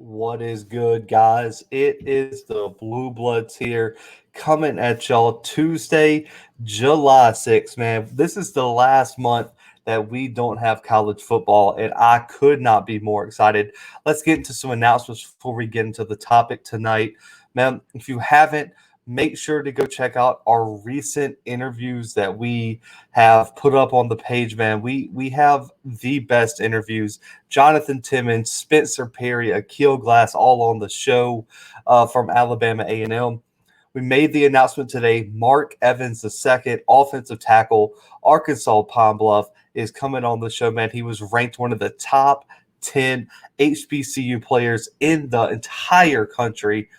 What is good, guys? It is the Bluebloods here coming at y'all Tuesday, July 6th, man. This is the last month that we don't have college football, and I could not be more excited. Let's get into some announcements before we get into the topic tonight. Man, if you haven't, make sure to go check out our recent interviews that we have put up on the page, man. We have the best interviews. Jonathan Timmons, Spencer Perry, Akil Glass, all on the show from Alabama A&M. We made the announcement today. Mark Evans II, offensive tackle, Arkansas Pine Bluff, is coming on the show, man. He was ranked one of the top 10 HBCU players in the entire country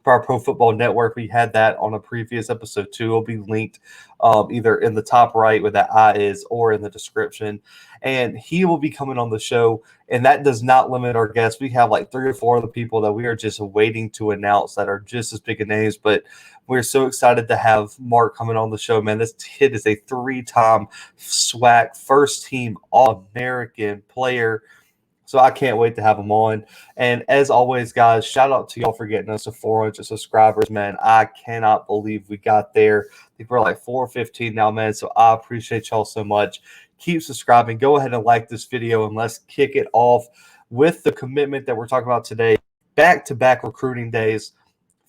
for our Pro Football Network. We had that on a previous episode too. It'll be linked either in the top right where that I is or in the description. And he will be coming on the show. And that does not limit our guests. We have like 3 or 4 other people that we are just waiting to announce that are just as big of names. But we're so excited to have Mark coming on the show, man. This kid is a 3-time SWAC first-team All-American player. So I can't wait to have him on. And as always, guys, shout out to y'all for getting us to 400 subscribers, man. I cannot believe we got there. I think we're like 415 now, man. So I appreciate y'all so much. Keep subscribing. Go ahead and like this video, and let's kick it off with the commitment that we're talking about today. Back-to-back recruiting days.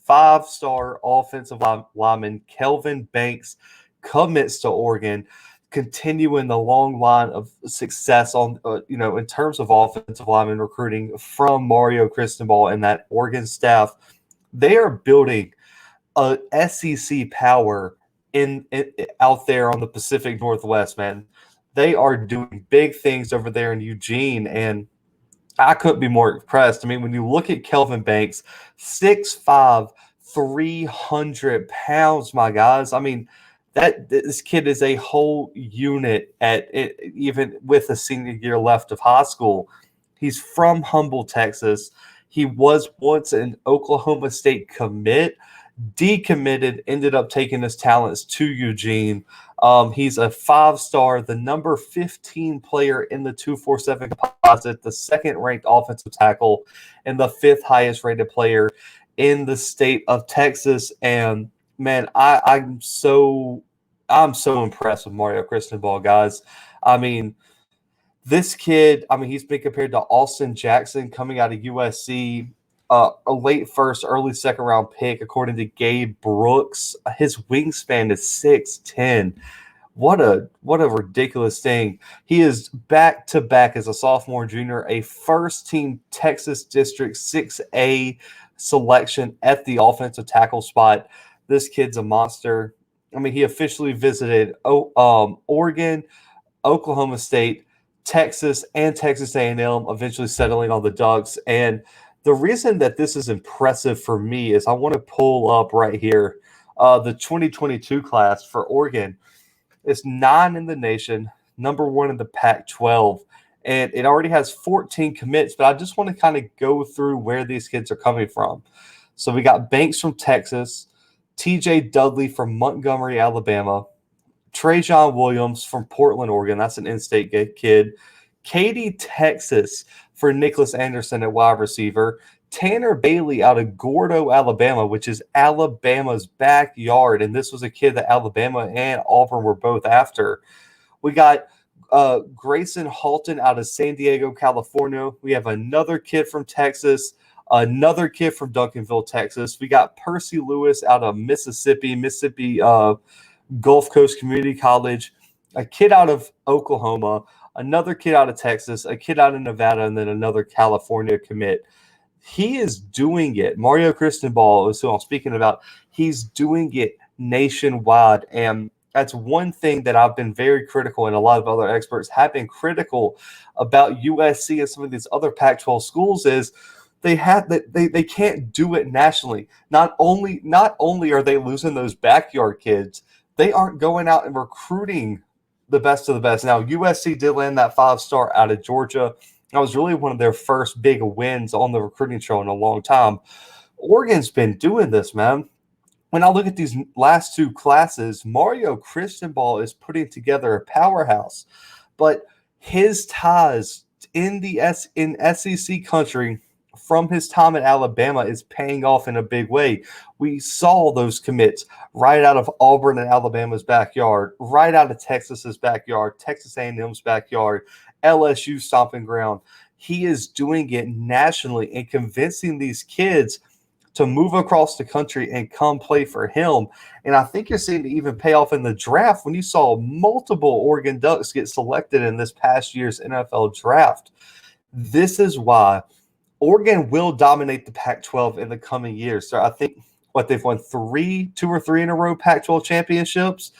5-star offensive lineman Kelvin Banks commits to Oregon, continuing the long line of success on, in terms of offensive lineman recruiting from Mario Cristobal and that Oregon staff. They are building a SEC power in out there on the Pacific Northwest, man. They are doing big things over there in Eugene, and I couldn't be more impressed. I mean, when you look at Kelvin Banks, 6'5", 300 pounds, my guys. I mean, this kid is a whole unit at it, even with a senior year left of high school. He's from Humble, Texas. He was once an Oklahoma State commit, decommitted, ended up taking his talents to Eugene. He's a 5-star, the number 15 player in the 247 composite, the second-ranked offensive tackle, and the 5th highest-rated player in the state of Texas. And man, I'm so impressed with Mario Cristobal, guys. I mean, this kid, he's been compared to Austin Jackson coming out of USC, a late first, early second round pick, according to Gabe Brooks. His wingspan is 6'10". What a ridiculous thing. He is back-to-back as a sophomore and junior, a first-team Texas District 6A selection at the offensive tackle spot. This kid's a monster. I mean, he officially visited Oregon, Oklahoma State, Texas, and Texas A&M, eventually settling on the Ducks. And the reason that this is impressive for me is I want to pull up right here the 2022 class for Oregon. It's 9 in the nation, number 1 in the Pac-12, and it already has 14 commits, but I just want to kind of go through where these kids are coming from. So we got Banks from Texas, TJ Dudley from Montgomery, Alabama, Trajan Williams from Portland, Oregon. That's an in-state kid. Katy, Texas for Nicholas Anderson at wide receiver. Tanner Bailey out of Gordo, Alabama, which is Alabama's backyard. And this was a kid that Alabama and Auburn were both after. We got Grayson Halton out of San Diego, California. We have another kid from Texas, another kid from Duncanville, Texas. We got Percy Lewis out of Mississippi Gulf Coast Community College, a kid out of Oklahoma, another kid out of Texas, a kid out of Nevada, and then another California commit. He is doing it. Mario Cristobal is who I'm speaking about. He's doing it nationwide, and that's one thing that I've been very critical, and a lot of other experts have been critical about USC and some of these other Pac-12 schools is they can't do it nationally. Not only are they losing those backyard kids, they aren't going out and recruiting the best of the best. Now, USC did land that 5-star out of Georgia. That was really one of their first big wins on the recruiting trail in a long time. Oregon's been doing this, man. When I look at these last 2 classes, Mario Cristobal is putting together a powerhouse. But his ties in SEC country from his time at Alabama is paying off in a big way. We saw those commits right out of Auburn and Alabama's backyard, right out of Texas's backyard, Texas A&M's backyard, LSU stomping ground. He is doing it nationally and convincing these kids to move across the country and come play for him. And I think you're seeing it even pay off in the draft when you saw multiple Oregon Ducks get selected in this past year's NFL draft. This is why Oregon will dominate the Pac-12 in the coming years. So I think they've won two or three in a row Pac-12 championships.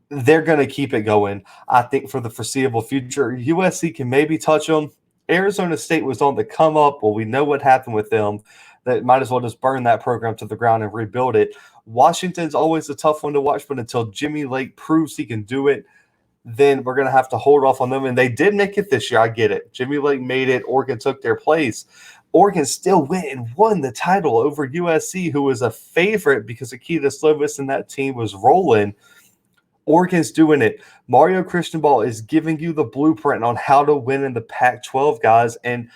They're going to keep it going, I think, for the foreseeable future. USC can maybe touch them. Arizona State was on the come up. Well, we know what happened with them. That might as well just burn that program to the ground and rebuild it. Washington's always a tough one to watch, but until Jimmy Lake proves he can do it, then we're going to have to hold off on them. And they did make it this year. I get it. Jimmy Lake made it. Oregon took their place. Oregon still went and won the title over USC, who was a favorite because Akita Slovis and that team was rolling. Oregon's doing it. Mario Cristobal is giving you the blueprint on how to win in the Pac-12, guys. And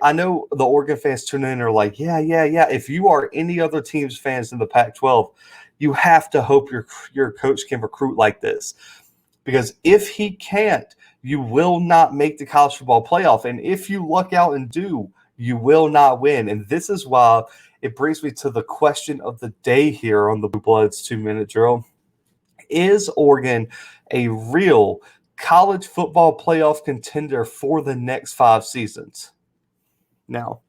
I know the Oregon fans tune in and are like, yeah. If you are any other team's fans in the Pac-12, you have to hope your coach can recruit like this. Because if he can't, you will not make the college football playoff. And if you luck out and do, you will not win. And this is why it brings me to the question of the day here on the Blue Bloods 2-minute drill. Is Oregon a real college football playoff contender for the next 5 seasons? Now,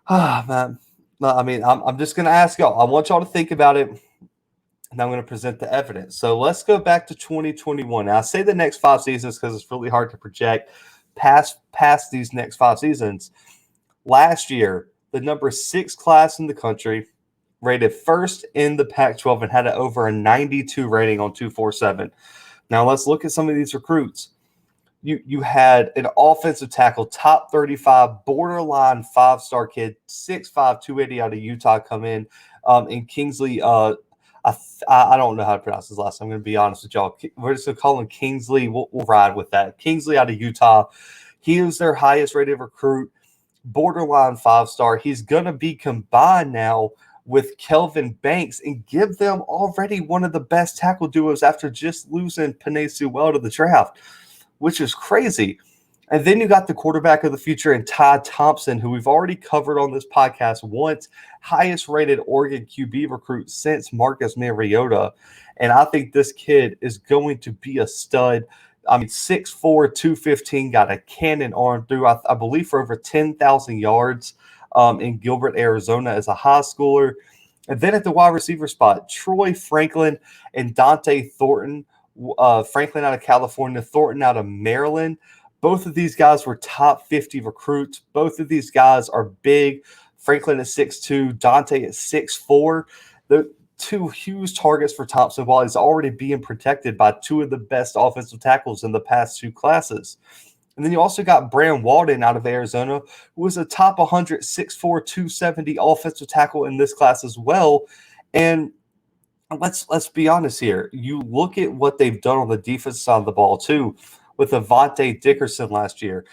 man, I mean, I'm just going to ask y'all. I want y'all to think about it, and I'm going to present the evidence. So let's go back to 2021. Now, I say the next 5 seasons because it's really hard to project past these next 5 seasons. Last year, the number 6 class in the country, rated first in the Pac-12 and had over a 92 rating on 247. Now let's look at some of these recruits. You had an offensive tackle, top 35, borderline 5-star kid, 6'5", 280 out of Utah come in. And Kingsley, I don't know how to pronounce his last name. I'm going to be honest with y'all. We're just going to call him Kingsley. We'll ride with that. Kingsley out of Utah. He was their highest rated recruit, borderline 5-star. He's going to be combined now with Kelvin Banks and give them already one of the best tackle duos after just losing Penei Sewell to the draft, which is crazy. And then you got the quarterback of the future in Ty Thompson, who we've already covered on this podcast once, highest rated Oregon QB recruit since Marcus Mariota. And I think this kid is going to be a stud. I mean, 6'4", 215, got a cannon arm through, I believe, for over 10,000 yards. In Gilbert, Arizona as a high schooler. And then at the wide receiver spot, Troy Franklin and Dante Thornton. Franklin out of California, Thornton out of Maryland. Both of these guys were top 50 recruits. Both of these guys are big. Franklin at 6'2", Dante at 6'4". The 2 huge targets for Thompson while he's already being protected by 2 of the best offensive tackles in the past 2 classes. And then you also got Brand Walden out of Arizona, who was a top 100, 6'4", 270 offensive tackle in this class as well. And let's be honest here. You look at what they've done on the defensive side of the ball, too, with Avante Dickerson last year.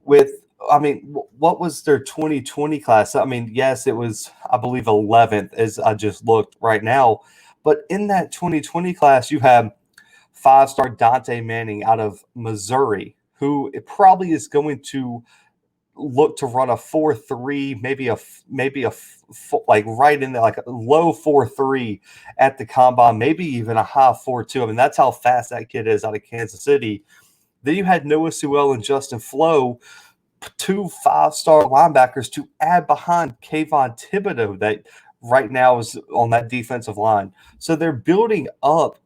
What was their 2020 class? I mean, yes, it was, I believe, 11th, as I just looked right now. But in that 2020 class, you have 5-star Dante Manning out of Missouri, who it probably is going to look to run a 4.3, maybe a like right in there, like a low 4.3 at the combine, maybe even a high 4.2. I mean, that's how fast that kid is out of Kansas City. Then you had Noah Sewell and Justin Flo, 2 5-star linebackers to add behind Kayvon Thibodeau that right now is on that defensive line. So they're building up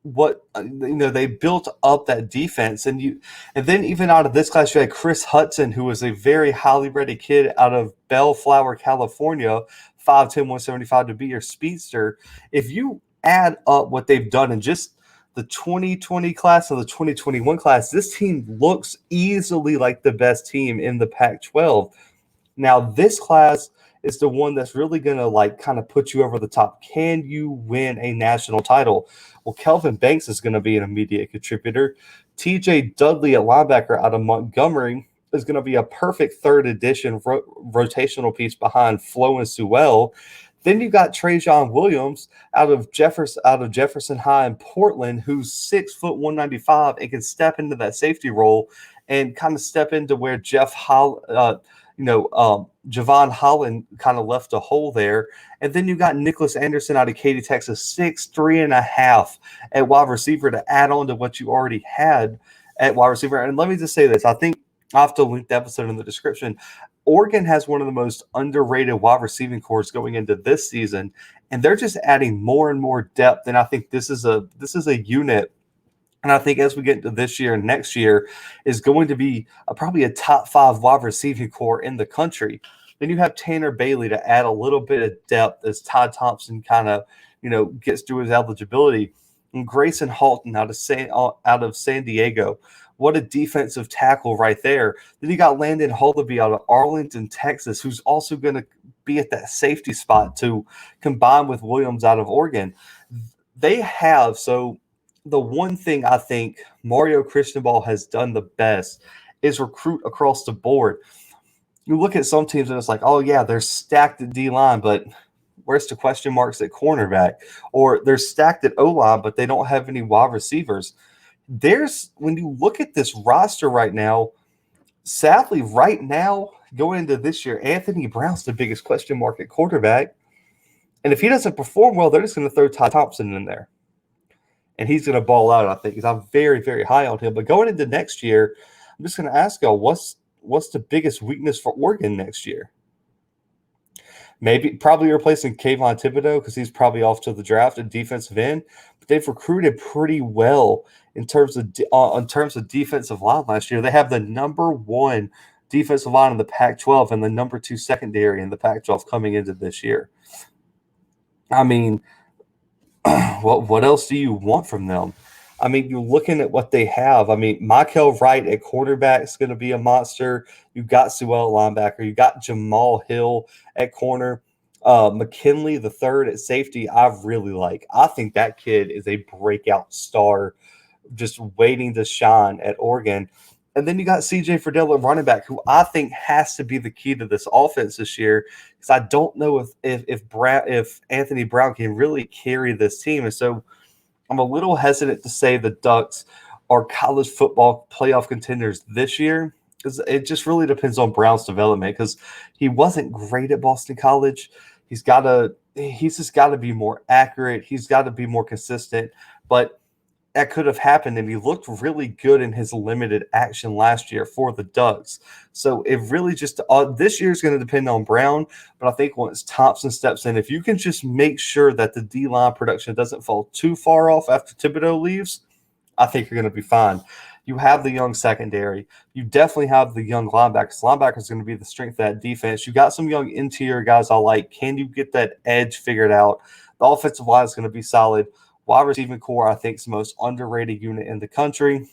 they built up that defense, and then even out of this class you had Chris Hudson, who was a very highly rated kid out of Bellflower, California, 5'10", 175 to be your speedster. If you add up what they've done in just the 2020 class and the 2021 class, this team looks easily like the best team in the Pac-12. Now this class is the one that's really going to kind of put you over the top. Can you win a national title? Well, Kelvin Banks is going to be an immediate contributor. TJ Dudley, a linebacker out of Montgomery, is going to be a perfect third edition rotational piece behind Flo and Sewell. Then you got Trajan Williams out of Jefferson High in Portland, who's 6', 195, and can step into that safety role and kind of step into where Javon Holland kind of left a hole there. And then you got Nicholas Anderson out of Katy, Texas, 6'3.5" at wide receiver to add on to what you already had at wide receiver. And let me just say this. I think I have to link the episode in the description. Oregon has one of the most underrated wide receiving cores going into this season, and they're just adding more and more depth. And I think this is a unit. And I think as we get into this year and next year is going to be probably a top 5 wide receiving core in the country. Then you have Tanner Bailey to add a little bit of depth as Todd Thompson kind of, gets through his eligibility. And Grayson Halton out of San Diego. What a defensive tackle right there. Then you got Landon Hullaby out of Arlington, Texas, who's also going to be at that safety spot to combine with Williams out of Oregon. The one thing I think Mario Cristobal has done the best is recruit across the board. You look at some teams and it's like, oh, yeah, they're stacked at D-line, but where's the question marks at cornerback? Or they're stacked at O-line, but they don't have any wide receivers. When you look at this roster right now, sadly, right now, going into this year, Anthony Brown's the biggest question mark at quarterback. And if he doesn't perform well, they're just going to throw Todd Thompson in there. And he's going to ball out, I think, because I'm very, very high on him. But going into next year, I'm just going to ask y'all, what's the biggest weakness for Oregon next year? Probably replacing Kayvon Thibodeau because he's probably off to the draft at defensive end. But they've recruited pretty well in terms of defensive line last year. They have the number 1 defensive line in the Pac-12 and the number 2 secondary in the Pac-12 coming into this year. I mean, what else do you want from them? I mean, you're looking at what they have. I mean, Michael Wright at quarterback is going to be a monster. You've got Sewell at linebacker. You've got Jamal Hill at corner. McKinley the third at safety, I really like. I think that kid is a breakout star just waiting to shine at Oregon. And then you got C.J. Friedel at running back, who I think has to be the key to this offense this year, because I don't know if Anthony Brown can really carry this team. And so I'm a little hesitant to say the Ducks are college football playoff contenders this year, because it just really depends on Brown's development, because he wasn't great at Boston College. He's just got to be more accurate. He's got to be more consistent. But that could have happened, and he looked really good in his limited action last year for the Ducks. So it really just this year is going to depend on Brown, but I think once Thompson steps in, if you can just make sure that the D-line production doesn't fall too far off after Thibodeau leaves, I think you're going to be fine. You have the young secondary. You definitely have the young linebackers. Linebackers is going to be the strength of that defense. You got some young interior guys I like. Can you get that edge figured out? The offensive line is going to be solid. Wide receiving core, I think, is the most underrated unit in the country.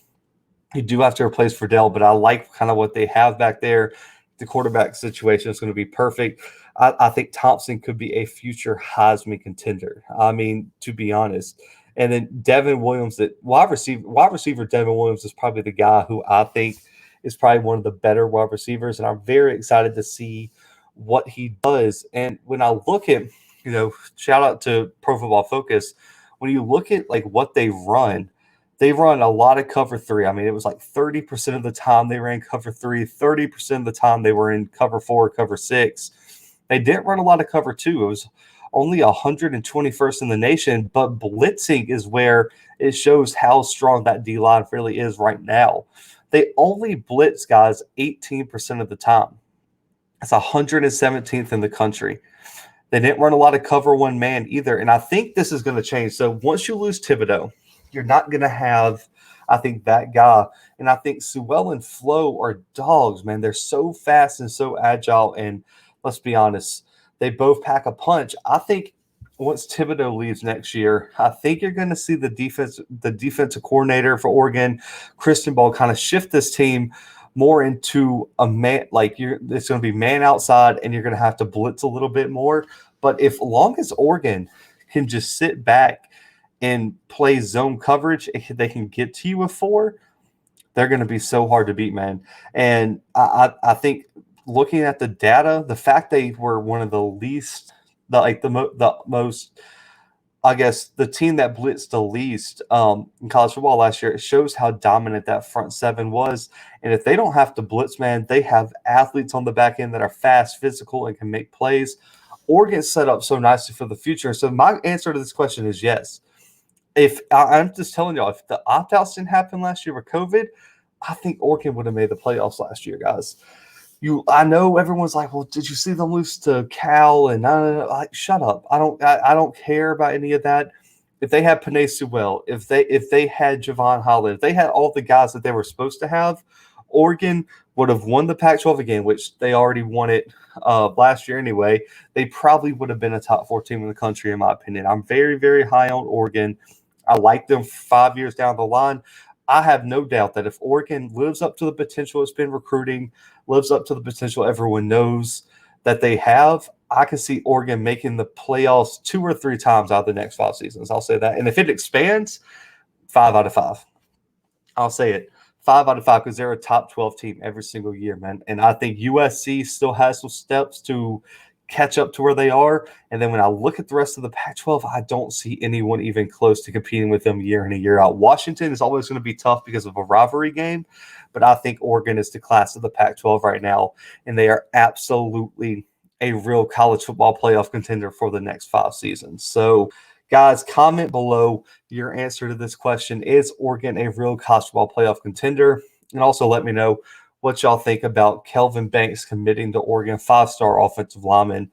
You do have to replace Friedel, but I like kind of what they have back there. The quarterback situation is going to be perfect. I think Thompson could be a future Heisman contender. I mean, to be honest. And then Devin Williams, wide receiver Devin Williams is probably the guy who I think is probably one of the better wide receivers, and I'm very excited to see what he does. And when I look at, shout out to Pro Football Focus, when you look at like what they run a lot of cover 3. I mean, it was like 30% of the time they ran cover 3, 30% of the time they were in cover 4, cover 6. They didn't run a lot of cover 2. It was only 121st in the nation, but blitzing is where it shows how strong that D-line really is right now. They only blitz guys 18% of the time. That's 117th in the country. They didn't run a lot of cover 1 man either, and I think this is going to change. So once you lose Thibodeau, you're not going to have, I think, that guy. And I think Sewell and Flo are dogs, man. They're so fast and so agile, and let's be honest, they both pack a punch. I think once Thibodeau leaves next year, I think you're going to see the defensive coordinator for Oregon, Cristobal, kind of shift this team more into a man, it's going to be man outside, and you're going to have to blitz a little bit more. But if long as Oregon can just sit back and play zone coverage, they can get to you with 4. they're going to be so hard to beat, man. And I think looking at the data, the fact they were one of the least, the most, I guess, the team that blitzed the least in college football last year, it shows how dominant that front seven was. And if they don't have to blitz, man, they have athletes on the back end that are fast, physical, and can make plays. Oregon's set up so nicely for the future. So my answer to this question is yes. If I'm just telling y'all, if the opt-outs didn't happen last year with COVID, I think Oregon would have made the playoffs last year, guys. I know everyone's like, well, did you see them lose to Cal? And like, shut up. I don't care about any of that. If they had Penei Sewell, if they had Javon Holland, if they had all the guys that they were supposed to have, Oregon would have won the Pac-12 again, which they already won it last year anyway. They probably would have been a top 4 team in the country, in my opinion. I'm very, very high on Oregon. I like them 5 years down the line. I have no doubt that if Oregon lives up to the potential it's been recruiting, lives up to the potential everyone knows that they have, I can see Oregon making the playoffs 2 or 3 times out of the next 5 seasons. I'll say that. And if it expands, 5 out of 5. I'll say it. 5 out of 5 because they're a top 12 team every single year, man. And I think USC still has some steps to catch up to where they are. And then when I look at the rest of the Pac-12, I don't see anyone even close to competing with them year in and year out. Washington is always going to be tough because of a rivalry game, but I think Oregon is the class of the Pac-12 right now, and they are absolutely a real college football playoff contender for the next 5 seasons. So, guys, comment below your answer to this question. Is Oregon a real college football playoff contender? And also let me know what y'all think about Kelvin Banks committing to Oregon, 5-star offensive lineman.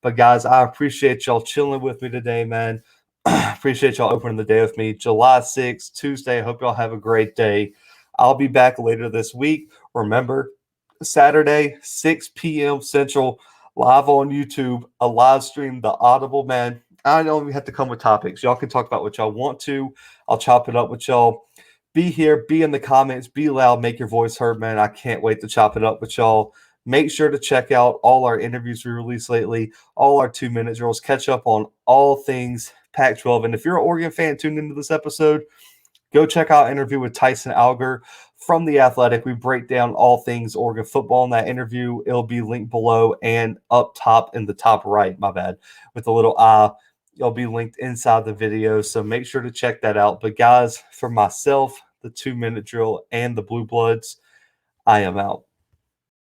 But, guys, I appreciate y'all chilling with me today, man. Appreciate y'all opening the day with me. July 6th, Tuesday. I hope y'all have a great day. I'll be back later this week. Remember, Saturday, 6 p.m. Central, live on YouTube, a live stream, the Audible, man. I don't even have to come with topics. Y'all can talk about what y'all want to. I'll chop it up with y'all. Be here, be in the comments, be loud, make your voice heard, man. I can't wait to chop it up with y'all. Make sure to check out all our interviews we released lately, all our 2-minute drills, catch up on all things Pac-12. And if you're an Oregon fan tuned into this episode, go check out our interview with Tyson Alger from The Athletic. We break down all things Oregon football in that interview. It'll be linked below and up top in the top right, my bad, with a little I. It'll be linked inside the video, so make sure to check that out. But guys, for myself, the 2-minute drill, and the Blue Bloods, I am out.